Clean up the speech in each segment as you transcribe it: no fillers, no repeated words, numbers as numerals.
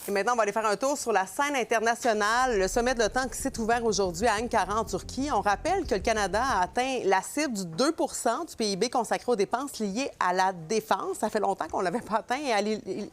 Et maintenant, on va aller faire un tour sur la scène internationale. Le sommet de l'OTAN qui s'est ouvert aujourd'hui à Ankara, en Turquie. On rappelle que le Canada a atteint la cible du 2 du PIB consacré aux dépenses liées à la défense. Ça fait longtemps qu'on ne l'avait pas atteint.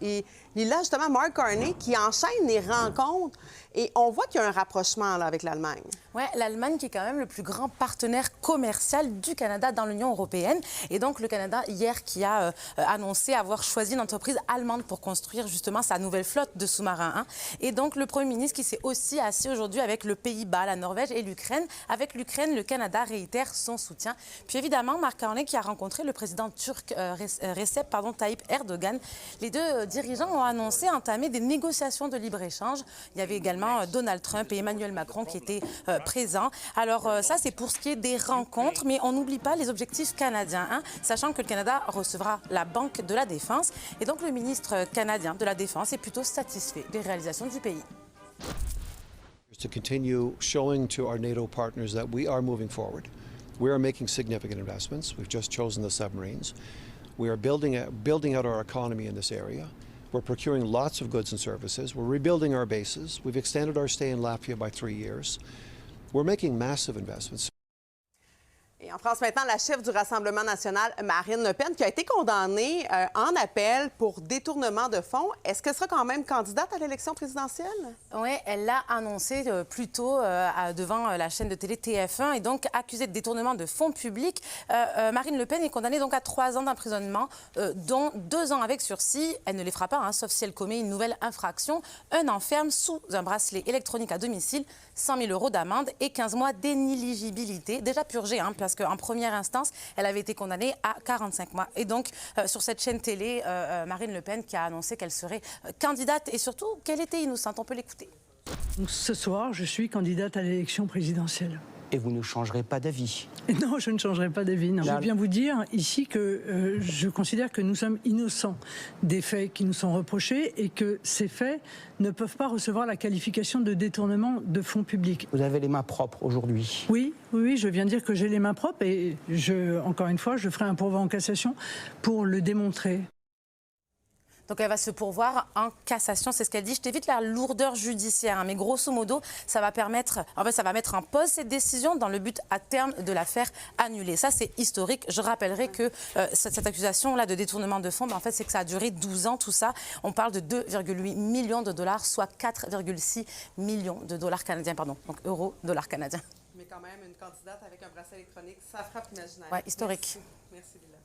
Et il y a justement Mark Carney qui enchaîne les rencontres. Et on voit qu'il y a un rapprochement là, avec l'Allemagne. Oui, l'Allemagne qui est quand même le plus grand partenaire commercial du Canada dans l'Union européenne. Et donc, le Canada, hier, qui a annoncé avoir choisi une entreprise allemande pour construire justement sa nouvelle flotte de sous-marins. Hein. Et donc, le Premier ministre qui s'est aussi assis aujourd'hui avec le Pays-Bas, la Norvège et l'Ukraine. Avec l'Ukraine, le Canada réitère son soutien. Puis évidemment, Mark Carney qui a rencontré le président turc Recep Tayyip Erdogan. Les deux dirigeants ont annoncé entamer des négociations de libre-échange. Il y avait également Donald Trump et Emmanuel Macron qui étaient présents. Alors ça, c'est pour ce qui est des rencontres, mais on n'oublie pas les objectifs canadiens, hein, sachant que le Canada recevra la Banque de la Défense. Et donc le ministre canadien de la Défense est plutôt satisfait des réalisations du pays. To continue showing to our NATO partners that we are moving forward. We are making significant investments. We've just chosen the submarines. We are building out our economy in this area. We're procuring lots of goods and services. We're rebuilding our bases. We've extended our stay in Latvia by 3 years. We're making massive investments. Et en France, maintenant, la chef du Rassemblement national, Marine Le Pen, qui a été condamnée en appel pour détournement de fonds. Est-ce qu'elle sera quand même candidate à l'élection présidentielle? Oui, elle l'a annoncé plus tôt devant la chaîne de télé TF1 et donc accusée de détournement de fonds publics. Marine Le Pen est condamnée donc à 3 ans d'emprisonnement, dont 2 ans avec sursis. Elle ne les fera pas, hein, sauf si elle commet une nouvelle infraction. 1 an ferme sous un bracelet électronique à domicile, 100 000 € d'amende et 15 mois d'inéligibilité, déjà purgée, hein, parce qu'en première instance, elle avait été condamnée à 45 mois. Et donc, sur cette chaîne télé, Marine Le Pen qui a annoncé qu'elle serait candidate et surtout qu'elle était innocente. On peut l'écouter. Ce soir, je suis candidate à l'élection présidentielle. Et vous ne changerez pas d'avis? Non, je ne changerai pas d'avis. Je veux bien vous dire ici que je considère que nous sommes innocents des faits qui nous sont reprochés et que ces faits ne peuvent pas recevoir la qualification de détournement de fonds publics. Vous avez les mains propres aujourd'hui? Oui, je viens de dire que j'ai les mains propres et encore une fois, je ferai un pourvoi en cassation pour le démontrer. Donc elle va se pourvoir en cassation, c'est ce qu'elle dit. Je t'évite la lourdeur judiciaire, hein, mais grosso modo, ça va mettre en pause cette décision dans le but à terme de la faire annuler. Ça, c'est historique. Je rappellerai que cette accusation-là de détournement de fonds, en fait, c'est que ça a duré 12 ans, tout ça. On parle de 2,8 millions de dollars, soit 4,6 millions de dollars canadiens, pardon, donc euros, dollars canadiens. Mais quand même, une candidate avec un bracelet électronique, ça frappe l'imaginaire. Oui, historique. Merci Lila.